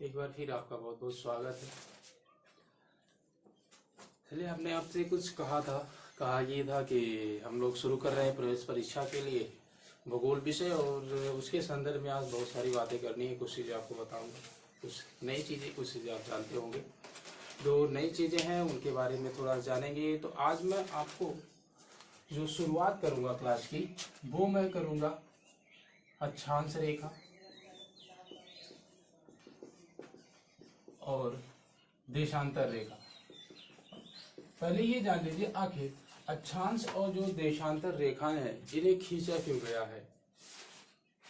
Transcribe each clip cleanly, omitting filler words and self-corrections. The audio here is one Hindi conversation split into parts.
एक बार फिर आपका बहुत बहुत स्वागत है। चलिए, हमने आपसे कुछ कहा ये था कि हम लोग शुरू कर रहे हैं प्रवेश परीक्षा के लिए भूगोल विषय, और उसके संदर्भ में आज बहुत सारी बातें करनी है। कुछ चीज़ें आपको बताऊंगा, कुछ नई चीज़ें, कुछ चीज़ें आप जानते होंगे। जो नई चीज़ें हैं उनके बारे में थोड़ा जानेंगे। तो आज मैं आपको जो शुरुआत करूंगा क्लास की, वो मैं करूंगा अक्षांश रेखा और देशांतर रेखा। पहले ये जान लीजिए, आखिर अक्षांश और जो देशांतर रेखाएं हैं इन्हें खींचा क्यों गया है।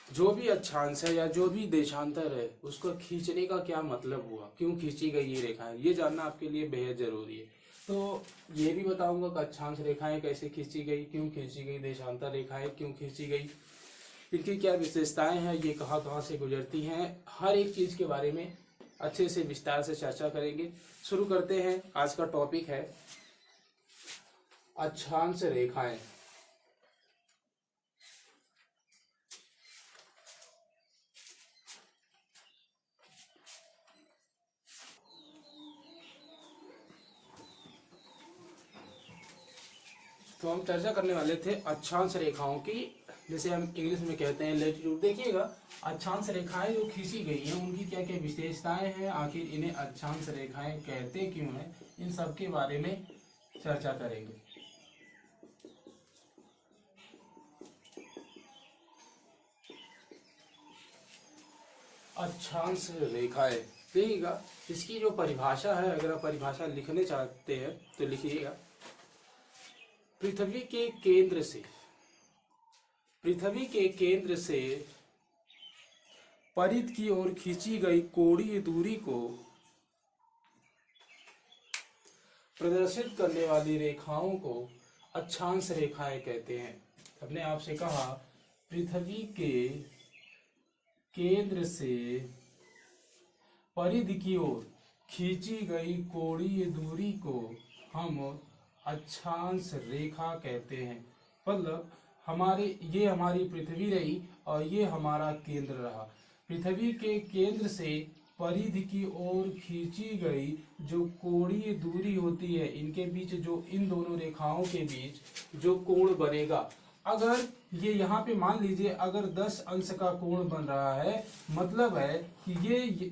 जो भी अक्षांश है या जो भी देशांतर है उसको खींचने का क्या मतलब हुआ, क्यों खींची गई ये रेखाएं, ये जानना आपके लिए बेहद जरूरी है। तो ये भी बताऊंगा कि अक्षांश रेखाएं कैसे खींची गई, क्यों खींची गई, देशांतर रेखाएं क्यों खींची गई, इनकी क्या विशेषताएं हैं, ये कहाँ कहाँ से गुजरती हैं, हर एक चीज के बारे में अच्छे से विस्तार से चर्चा करेंगे। शुरू करते हैं। आज का टॉपिक है अक्षांश रेखाएं। तो हम चर्चा करने वाले थे अक्षांश रेखाओं की, जैसे हम इंग्लिश में कहते हैं लैटिट्यूड। देखिएगा, अक्षांश रेखाएं जो खींची गई हैं उनकी क्या क्या विशेषताएं हैं, आखिर इन्हें अक्षांश रेखाएं कहते क्यों हैं, इन सब के बारे में चर्चा करेंगे। अक्षांश रेखाएं, देखिएगा इसकी जो परिभाषा है, अगर आप परिभाषा लिखने चाहते हैं तो लिखिएगा, पृथ्वी के केंद्र से परिध की ओर खींची गई कोणीय दूरी को प्रदर्शित करने वाली रेखाओं को अक्षांश रेखाएं कहते हैं। हमने आपसे कहा, पृथ्वी के केंद्र से परिध की ओर खींची गई कोणीय दूरी को हम अक्षांश रेखा कहते हैं। मतलब ये हमारी पृथ्वी रही और ये हमारा केंद्र रहा। पृथ्वी के केंद्र से परिध की ओर खींची गई जो कोणीय दूरी होती है, इनके बीच जो इन दोनों रेखाओं के बीच जो कोण बनेगा, अगर ये यहाँ पे मान लीजिए अगर 10 अंश का कोण बन रहा है, मतलब है कि ये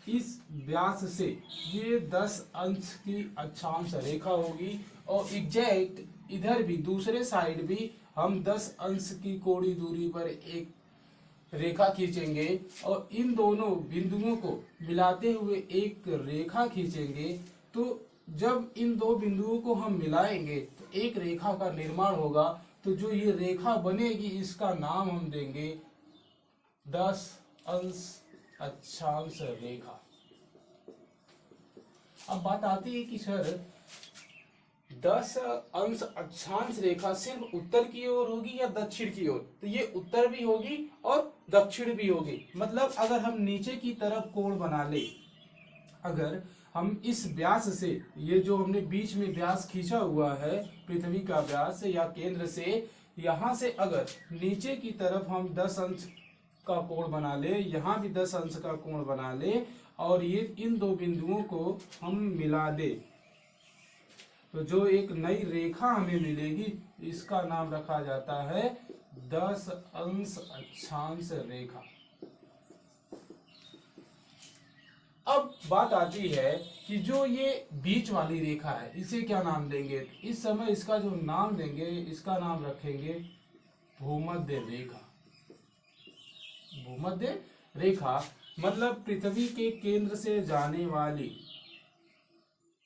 इस व्यास से ये 10 अंश की अक्षांश रेखा होगी, और एग्जैक्ट इधर भी दूसरे साइड भी हम 10 अंश की कोणीय दूरी पर एक रेखा खींचेंगे और इन दोनों बिंदुओं को मिलाते हुए एक रेखा खींचेंगे। तो जब इन दो बिंदुओं को हम मिलाएंगे तो एक रेखा का निर्माण होगा। तो जो ये रेखा बनेगी इसका नाम हम देंगे 10 अंश अक्षांश रेखा। अब बात आती है कि सर 10 अंश अक्षांश रेखा सिर्फ उत्तर की ओर होगी या दक्षिण की ओर? तो ये उत्तर भी होगी और दक्षिण भी होगी। मतलब अगर हम नीचे की तरफ कोण बना ले, अगर हम इस व्यास से, ये जो हमने बीच में व्यास खींचा हुआ है पृथ्वी का व्यास या केंद्र से, यहां से अगर नीचे की तरफ हम 10 अंश का कोण बना ले, यहाँ भी 10 अंश का कोण बना ले, और ये इन दो बिंदुओं को हम मिला दे, तो जो एक नई रेखा हमें मिलेगी इसका नाम रखा जाता है 10 अंश अक्षांश रेखा। अब बात आती है कि जो ये बीच वाली रेखा है इसे क्या नाम देंगे? इस समय इसका जो नाम देंगे, इसका नाम रखेंगे भूमध्य रेखा। भूमध्य रेखा मतलब पृथ्वी के केंद्र से जाने वाली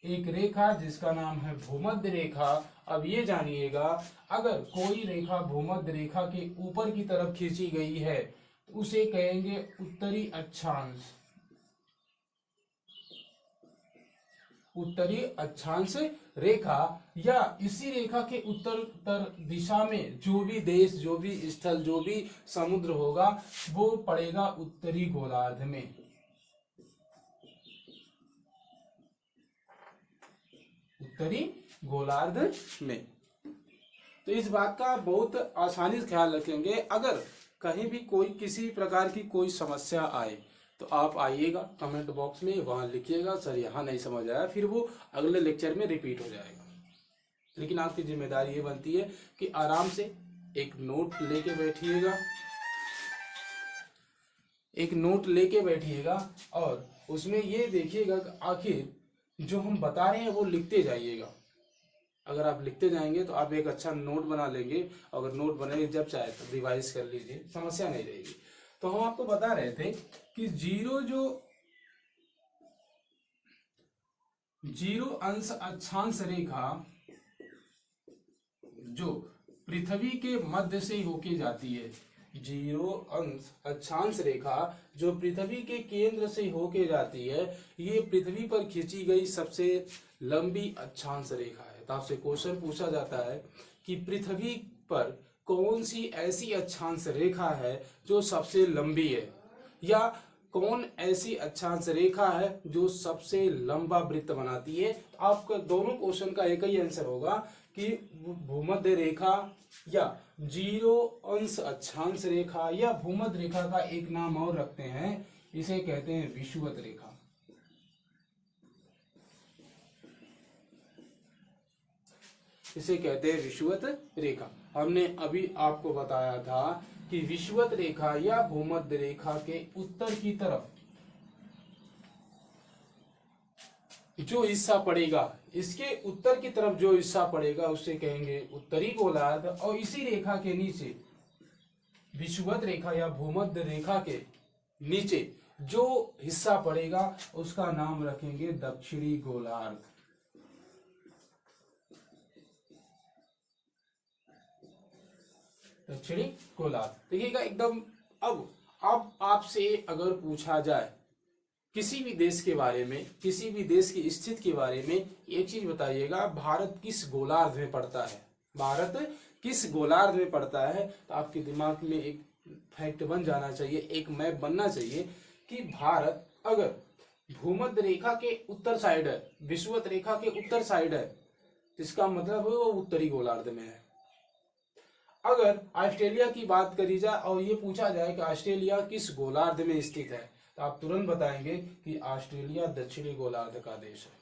एक रेखा जिसका नाम है भूमध्य रेखा। अब ये जानिएगा, अगर कोई रेखा भूमध्य रेखा के ऊपर की तरफ खींची गई है तो उसे कहेंगे उत्तरी अक्षांश। उत्तरी अक्षांश रेखा, या इसी रेखा के उत्तर दिशा में जो भी देश, जो भी स्थल, जो भी समुद्र होगा वो पड़ेगा उत्तरी गोलार्ध में। उत्तरी गोलार्ध में। तो इस बात का बहुत आसानी से ख्याल रखेंगे, अगर कहीं भी कोई किसी प्रकार की कोई समस्या आए तो आप आइएगा कमेंट बॉक्स में, वहां लिखिएगा सर यहाँ नहीं समझ आया, फिर वो अगले लेक्चर में रिपीट हो जाएगा। लेकिन आपकी जिम्मेदारी ये बनती है कि आराम से एक नोट लेके बैठिएगा, एक नोट लेके बैठिएगा और उसमें ये देखिएगा कि आखिर जो हम बता रहे हैं वो लिखते जाइएगा। अगर आप लिखते जाएंगे तो आप एक अच्छा नोट बना लेंगे। अगर नोट बने जब चाहे तो रिवाइज कर लीजिए, समस्या नहीं रहेगी। तो हम आपको बता रहे थे कि जीरो अंश अक्षांश रेखा जो पृथ्वी के मध्य से होके जाती है, जीरो अंश अक्षांश रेखा जो पृथ्वी के केंद्र से होके जाती है, ये पृथ्वी पर खींची गई सबसे लंबी अक्षांश रेखा है। तो आपसे क्वेश्चन पूछा जाता है कि पृथ्वी पर कौन सी ऐसी अक्षांश रेखा है जो सबसे लंबी है, या कौन ऐसी अक्षांश रेखा है जो सबसे लंबा वृत्त बनाती है। आपका दोनों क्वेश्चन का एक ही आंसर होगा कि भूमध्य रेखा या जीरो अंश अक्षांश रेखा या भूमध्य रेखा का एक नाम और रखते हैं, इसे कहते हैं विषुवत रेखा। इसे कहते हैं विषुवत रेखा। हमने अभी आपको बताया था कि विषुवत रेखा या भूमध्य रेखा के उत्तर की तरफ जो हिस्सा पड़ेगा, इसके उत्तर की तरफ जो हिस्सा पड़ेगा उसे कहेंगे उत्तरी गोलार्ध, और इसी रेखा के नीचे विषुवत रेखा या भूमध्य रेखा के नीचे जो हिस्सा पड़ेगा उसका नाम रखेंगे दक्षिणी गोलार्ध। दक्षिणी गोलार्ध देखिएगा एकदम। अब आपसे अगर पूछा जाए किसी भी देश के बारे में, किसी भी देश की स्थिति के बारे में, एक चीज बताइएगा, भारत किस गोलार्ध में पड़ता है, भारत किस गोलार्ध में पड़ता है। तो आपके दिमाग में एक फैक्ट बन जाना चाहिए, एक मैप बनना चाहिए कि भारत अगर भूमध्य रेखा के उत्तर साइड है, विषुवत रेखा के उत्तर साइड है, इसका मतलब है वो उत्तरी गोलार्ध में है। अगर ऑस्ट्रेलिया की बात करी जाए और ये पूछा जाए कि ऑस्ट्रेलिया किस गोलार्ध में स्थित है, तो आप तुरंत बताएंगे कि ऑस्ट्रेलिया दक्षिणी गोलार्ध का देश है।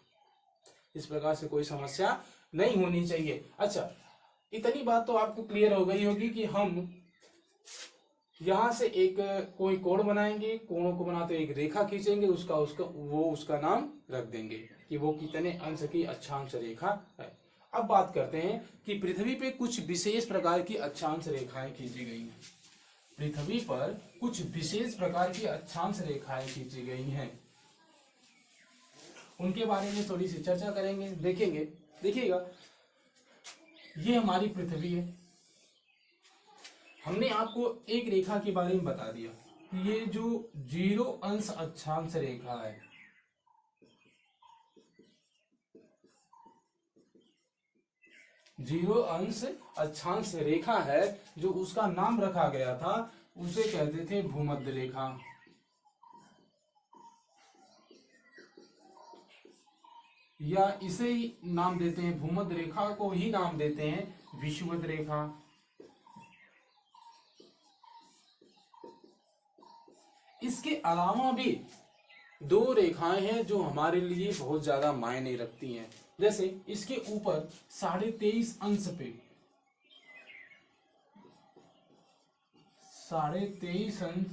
इस प्रकार से कोई समस्या नहीं होनी चाहिए। अच्छा, इतनी बात तो आपको क्लियर हो गई होगी कि हम यहां से एक कोई कोण बनाएंगे, कोणों को बनाते एक रेखा खींचेंगे, उसका नाम रख देंगे कि वो कितने अंश की अक्षांश रेखा है। अब बात करते हैं कि पृथ्वी पे कुछ विशेष प्रकार की अक्षांश रेखाएं खींची गई हैं। पृथ्वी पर कुछ विशेष प्रकार की अक्षांश रेखाएं खींची गई हैं, उनके बारे में थोड़ी सी चर्चा करेंगे, देखेंगे। देखिएगा, ये हमारी पृथ्वी है। हमने आपको एक रेखा के बारे में बता दिया कि ये जो जीरो अंश अक्षांश रेखा है, जीरो अंश अक्षांश रेखा है, जो उसका नाम रखा गया था उसे कहते थे भूमध्य रेखा, या इसे ही नाम देते हैं, भूमध्य रेखा को ही नाम देते हैं विषुवत रेखा। इसके अलावा भी दो रेखाएं हैं जो हमारे लिए बहुत ज्यादा मायने रखती हैं। जैसे इसके ऊपर 23.5 अंश पे 23.5 अंश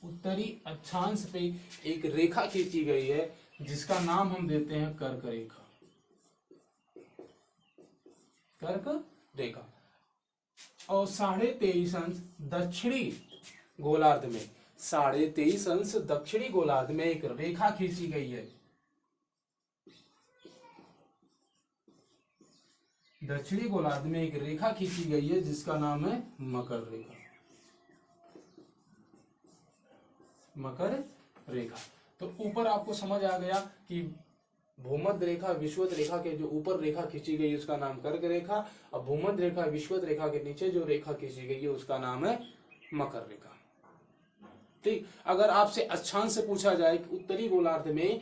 उत्तरी अक्षांश पे एक रेखा खींची गई है जिसका नाम हम देते हैं कर्क रेखा। कर्क रेखा। और 23.5 अंश दक्षिणी गोलार्ध में, 23.5 अंश दक्षिणी गोलार्ध में एक रेखा खींची गई है। दक्षिणी गोलार्ध में एक रेखा खींची गई है जिसका नाम है मकर रेखा। मकर रेखा। तो ऊपर आपको समझ आ गया कि भूमध्य रेखा विषुवत रेखा के जो ऊपर रेखा खींची गई है उसका नाम कर्क रेखा, और भूमध्य रेखा विषुवत रेखा के नीचे जो रेखा खींची गई है उसका नाम है मकर रेखा। ठीक, अगर आपसे अक्षांश से पूछा जाए कि उत्तरी गोलार्ध में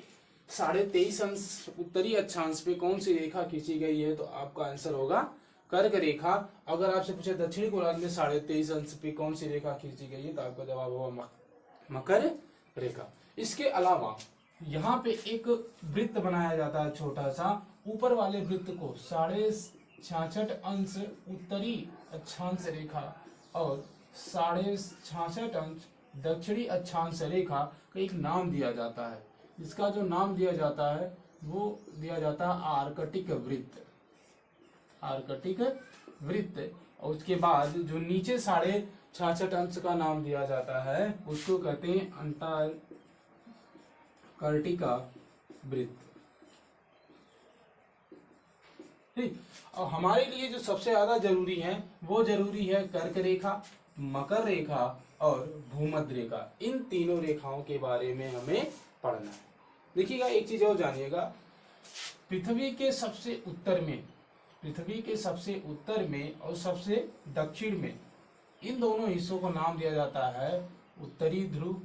23.5 अंश उत्तरी अक्षांश पे कौन सी रेखा खींची गई है, तो आपका आंसर होगा कर्क रेखा। अगर आपसे पूछे दक्षिणी गोलार्ध में 23.5 अंश पे कौन सी रेखा खींची गई है, तो आपका जवाब होगा मकर रेखा। इसके अलावा यहाँ पे एक वृत्त बनाया जाता है छोटा सा। ऊपर वाले वृत्त को 66.5 अंश उत्तरी अक्षांश रेखा और 66.5 अंश दक्षिणी अक्षांश रेखा का एक नाम दिया जाता है। इसका जो नाम दिया जाता है वो दिया जाता है आर्कटिक वृत्त। आर्कटिक वृत्त। और उसके बाद जो नीचे 66.5 अंश का नाम दिया जाता है उसको कहते हैं अंटार्कटिका वृत्त। ठीक। और हमारे लिए जो सबसे ज्यादा जरूरी है वो जरूरी है कर्क रेखा, मकर रेखा और भूमध्य रेखा। इन तीनों रेखाओं के बारे में हमें पढ़ना है। देखिएगा एक चीज और जानिएगा, पृथ्वी के सबसे उत्तर में और सबसे दक्षिण में इन दोनों हिस्सों को नाम दिया जाता है उत्तरी ध्रुव,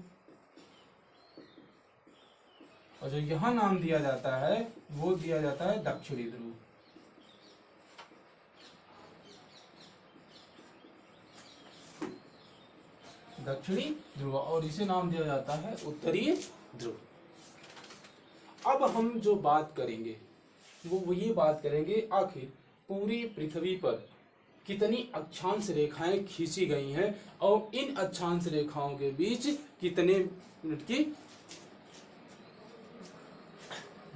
और जो यहां नाम दिया जाता है वो दिया जाता है दक्षिणी ध्रुव। दक्षिणी ध्रुव, और इसे नाम दिया जाता है उत्तरी ध्रुव। अब हम जो बात करेंगे वो ये बात करेंगे आखिर पूरी पृथ्वी पर कितनी अक्षांश रेखाएं खींची गई हैं और इन अक्षांश रेखाओं के बीच कितने मिनट की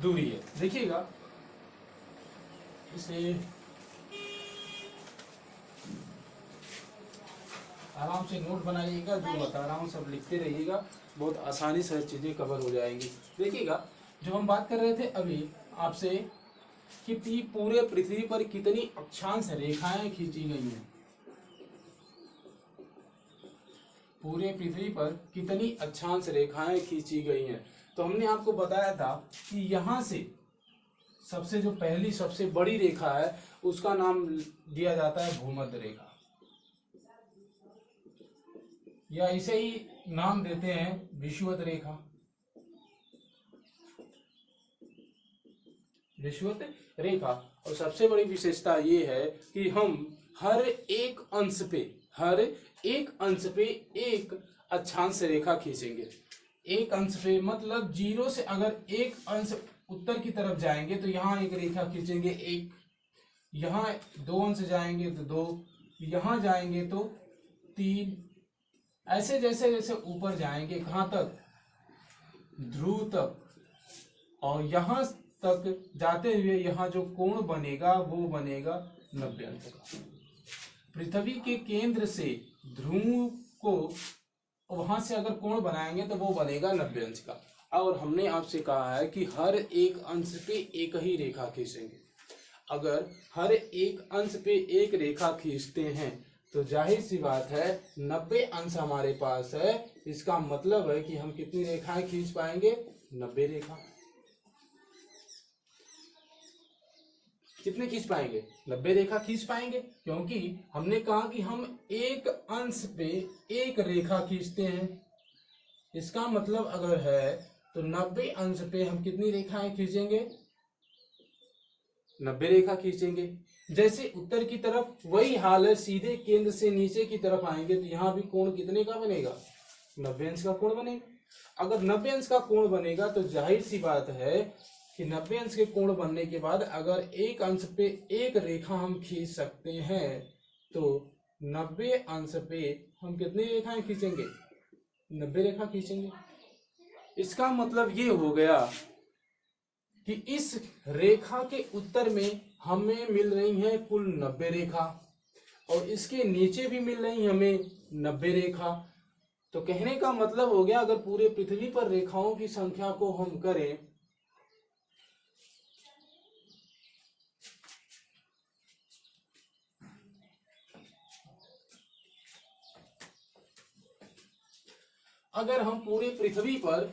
दूरी है। देखिएगा इसे आराम से नोट बनाइएगा, जो बता रहा हूँ सब लिखते रहिएगा, बहुत आसानी से चीजें कवर हो जाएंगी। देखिएगा जो हम बात कर रहे थे अभी आपसे कि पूरे पृथ्वी पर कितनी अक्षांश रेखाएं खींची गई हैं। पूरे पृथ्वी पर कितनी अक्षांश रेखाएं खींची गई हैं, तो हमने आपको बताया था कि यहां से सबसे जो पहली सबसे बड़ी रेखा है उसका नाम दिया जाता है भूमध्य रेखा, या इसे ही नाम देते हैं विषुवत रेखा। विषुवत रेखा। और सबसे बड़ी विशेषता ये है कि हम हर एक अंश पे एक अक्षांश रेखा खींचेंगे। एक अंश पे मतलब 0 से अगर एक अंश उत्तर की तरफ जाएंगे तो यहाँ एक रेखा खींचेंगे, एक यहाँ 2 अंश जाएंगे तो 2, यहाँ जाएंगे तो 3, ऐसे जैसे जैसे ऊपर जाएंगे कहाँ तक, ध्रुव तक, और यहाँ तक जाते हुए यहाँ जो कोण बनेगा वो बनेगा 90 अंश का। पृथ्वी के केंद्र से ध्रुव को वहां से अगर कोण बनाएंगे तो वो बनेगा 90 अंश का। और हमने आपसे कहा है कि हर एक अंश पे एक ही रेखा खींचेंगे। अगर हर एक अंश पे एक रेखा खींचते हैं तो जाहिर सी बात है 90 अंश हमारे पास है। इसका मतलब है कि हम कितनी रेखाएं खींच पाएंगे, 90 रेखा। कितने खींच पाएंगे, 90 रेखा खींच पाएंगे, क्योंकि हमने कहा कि हम एक अंश पे एक रेखा खींचते हैं। इसका मतलब अगर है तो 90 अंश पे हम कितनी रेखाएं खींचेंगे, 90 रेखा खींचेंगे। जैसे उत्तर की तरफ वही हाल है, सीधे केंद्र से नीचे की तरफ आएंगे तो यहाँ भी कोण कितने का बनेगा, 90 अंश का कोण बनेगा। अगर 90 अंश का कोण बनेगा तो जाहिर सी बात है कि 90 अंश के कोण बनने के बाद अगर एक अंश पे एक रेखा हम खींच सकते हैं तो 90 अंश पे हम कितनी रेखाएं खींचेंगे, 90 रेखा खींचेंगे। इसका मतलब ये हो गया कि इस रेखा के उत्तर में हमें मिल रही है कुल 90 रेखा और इसके नीचे भी मिल रही हमें 90 रेखा। तो कहने का मतलब हो गया अगर पूरे पृथ्वी पर रेखाओं की संख्या को हम करें अगर हम पूरी पृथ्वी पर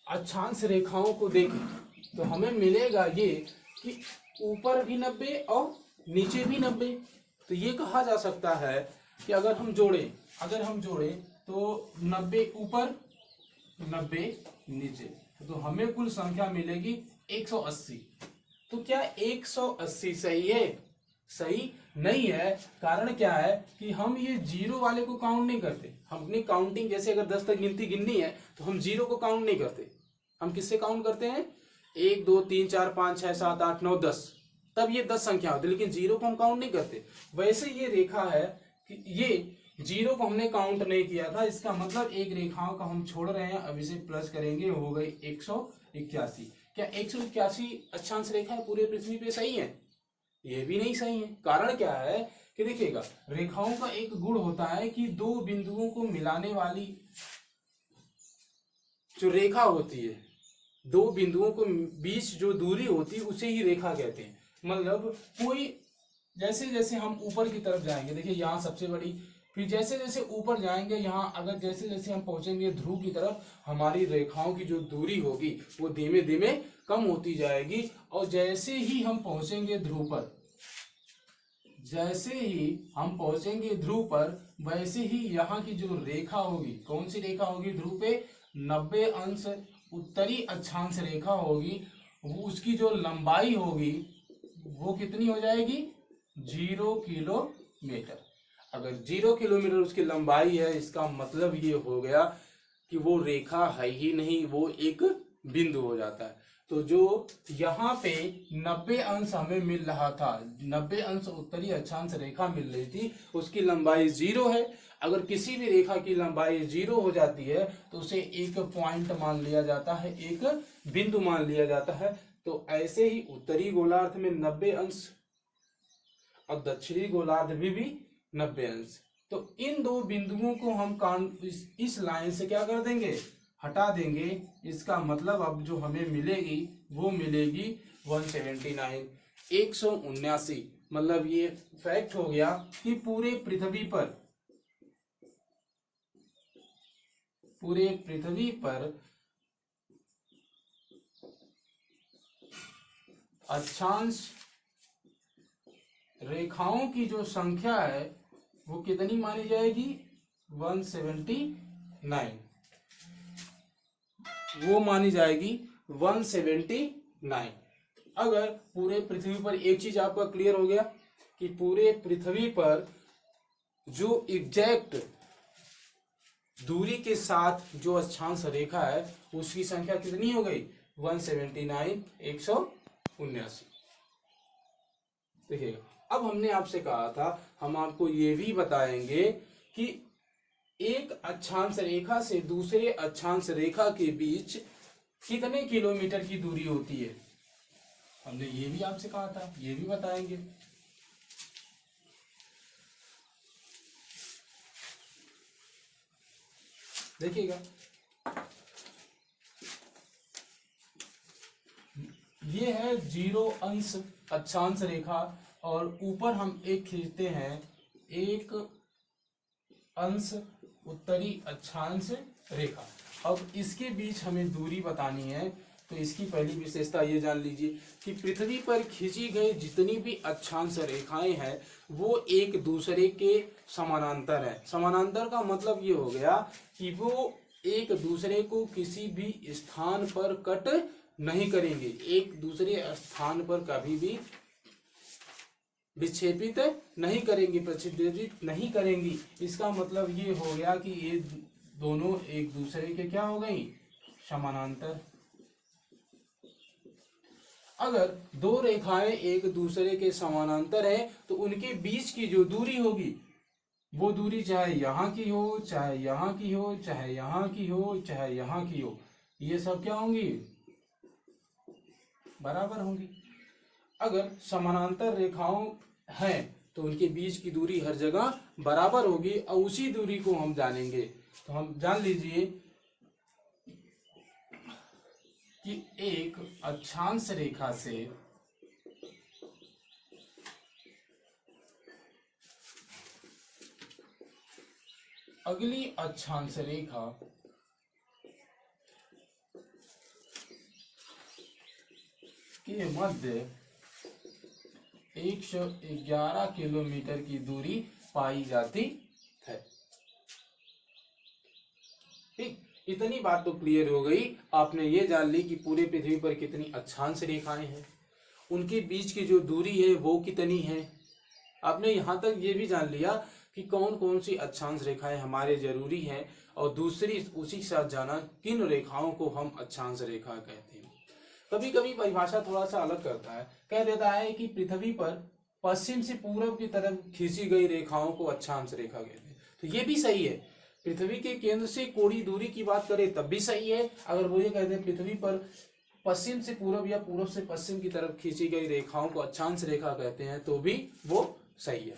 अक्षांश रेखाओं को देखें तो हमें मिलेगा ये कि ऊपर भी 90 और नीचे भी 90। तो ये कहा जा सकता है कि अगर हम जोड़ें तो 90 ऊपर 90 नीचे, तो हमें कुल संख्या मिलेगी 180। तो क्या 180 सही है? सही नहीं है। कारण क्या है कि हम ये जीरो वाले को काउंट नहीं करते। हम अपनी काउंटिंग जैसे अगर 10 तक गिनती गिननी है तो हम जीरो को काउंट नहीं करते। हम किससे काउंट करते हैं? 1 2 3 4 5 6 7 8 9 10, तब ये 10 संख्या होती है, लेकिन जीरो को हम काउंट नहीं करते। वैसे ये रेखा है कि ये जीरो को हमने काउंट नहीं किया था, इसका मतलब एक रेखाओं का हम छोड़ रहे हैं। अब इसे प्लस करेंगे, हो गई 181। क्या 181 अक्षांश रेखा पूरे पृथ्वी पे सही है? ये भी नहीं सही है। कारण क्या है कि देखिएगा, रेखाओं का एक गुण होता है कि दो बिंदुओं को मिलाने वाली जो रेखा होती है, दो बिंदुओं को बीच जो दूरी होती है उसे ही रेखा कहते हैं। मतलब कोई जैसे जैसे हम ऊपर की तरफ जाएंगे, देखिए यहाँ सबसे बड़ी, फिर जैसे जैसे ऊपर जाएंगे यहाँ अगर जैसे जैसे हम पहुंचेंगे ध्रुव की तरफ, हमारी रेखाओं की जो दूरी होगी वो धीमे धीमे कम होती जाएगी। और जैसे ही हम पहुंचेंगे ध्रुव पर, जैसे ही हम पहुंचेंगे ध्रुव पर, वैसे ही यहाँ की जो रेखा होगी, कौन सी रेखा होगी ध्रुव पे? 90 अंश उत्तरी अक्षांश रेखा होगी। वो उसकी जो लंबाई होगी वो कितनी हो जाएगी? 0 किलोमीटर। अगर 0 किलोमीटर उसकी लंबाई है, इसका मतलब ये हो गया कि वो रेखा है ही नहीं, वो एक बिंदु हो जाता है। तो जो यहाँ पे 90 अंश हमें मिल रहा था, 90 अंश उत्तरी अक्षांश रेखा मिल रही थी, उसकी लंबाई 0 है। अगर किसी भी रेखा की लंबाई 0 हो जाती है तो उसे एक पॉइंट मान लिया जाता है, एक बिंदु मान लिया जाता है। तो ऐसे ही उत्तरी गोलार्ध में 90 अंश और दक्षिणी गोलार्ध में भी 90 अंश। तो इन दो बिंदुओं को हम इस लाइन से क्या कर देंगे? हटा देंगे। इसका मतलब अब जो हमें मिलेगी वो मिलेगी 179, 179। मतलब ये फैक्ट हो गया कि पूरे पृथ्वी पर अक्षांश रेखाओं की जो संख्या है वो कितनी मानी जाएगी? 179। वो मानी जाएगी 179। अगर पूरे पृथ्वी पर, एक चीज आपका क्लियर हो गया कि पूरे पृथ्वी पर जो एग्जैक्ट दूरी के साथ जो अक्षांश रेखा है उसकी संख्या कितनी हो गई? 179, 179। देखिए, अब हमने आपसे कहा था हम आपको ये भी बताएंगे कि एक अक्षांश रेखा से दूसरे अक्षांश रेखा के बीच कितने किलोमीटर की दूरी होती है। हमने ये भी आपसे कहा था, ये भी बताएंगे। देखिएगा, ये है 0 अंश अक्षांश रेखा और ऊपर हम एक खींचते हैं 1 अंश उत्तरी अक्षांश रेखा। अब इसके बीच हमें दूरी बतानी है, तो इसकी पहली विशेषता ये जान लीजिए कि पृथ्वी पर खींची गई जितनी भी अक्षांश रेखाएं हैं वो एक दूसरे के समानांतर है। समानांतर का मतलब ये हो गया कि वो एक दूसरे को किसी भी स्थान पर कट नहीं करेंगे, एक दूसरे स्थान पर कभी भी विक्षेपित नहीं करेंगी, प्रतिच्छेदित नहीं करेंगी। इसका मतलब ये हो गया कि ये दोनों एक दूसरे के क्या हो गई? समानांतर। अगर दो रेखाएं एक दूसरे के समानांतर है तो उनके बीच की जो दूरी होगी वो दूरी चाहे यहाँ की हो, चाहे यहाँ की हो, चाहे यहाँ की हो, चाहे यहाँ की हो, ये सब क्या होंगी? बराबर होंगी। अगर समानांतर रेखाओं हैं तो उनके बीच की दूरी हर जगह बराबर होगी और उसी दूरी को हम जानेंगे। तो हम जान लीजिए कि एक अक्षांश रेखा से अगली अक्षांश रेखा के मध्य 111 किलोमीटर की दूरी पाई जाती है। ठीक, इतनी बात तो क्लियर हो गई। आपने ये जान ली कि पूरे पृथ्वी पर कितनी अक्षांश रेखाएं हैं, उनके बीच की जो दूरी है वो कितनी है, आपने यहाँ तक ये भी जान लिया कि कौन कौन सी अक्षांश रेखाएं हमारे जरूरी हैं, और दूसरी उसी के साथ जाना किन रेखाओं को हम अक्षांश रेखा कहते हैं। कभी कभी परिभाषा थोड़ा सा अलग करता है, कह देता है कि पृथ्वी पर पश्चिम से पूर्व की तरफ खींची गई रेखाओं को अक्षांश रेखा कहते हैं। तो ये भी सही है, पृथ्वी के केंद्र से कोणीय दूरी की बात करें तब भी सही है। अगर वो ये कहते हैं पृथ्वी पर पश्चिम से पूर्व या पूर्व से पश्चिम की तरफ खींची गई रेखाओं को अक्षांश रेखा कहते हैं तो भी वो सही है।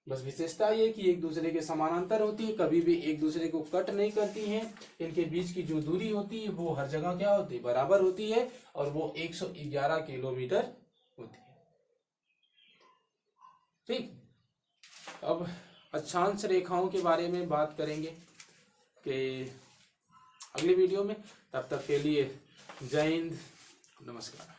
बस विशेषता ये कि एक दूसरे के समानांतर होती है, कभी भी एक दूसरे को कट नहीं करती हैं। इनके बीच की जो दूरी होती है वो हर जगह क्या होती है, बराबर होती है, और वो 111 किलोमीटर होती है। ठीक, अब अक्षांश रेखाओं के बारे में बात करेंगे कि अगली वीडियो में। तब तक के लिए जय हिंद, नमस्कार।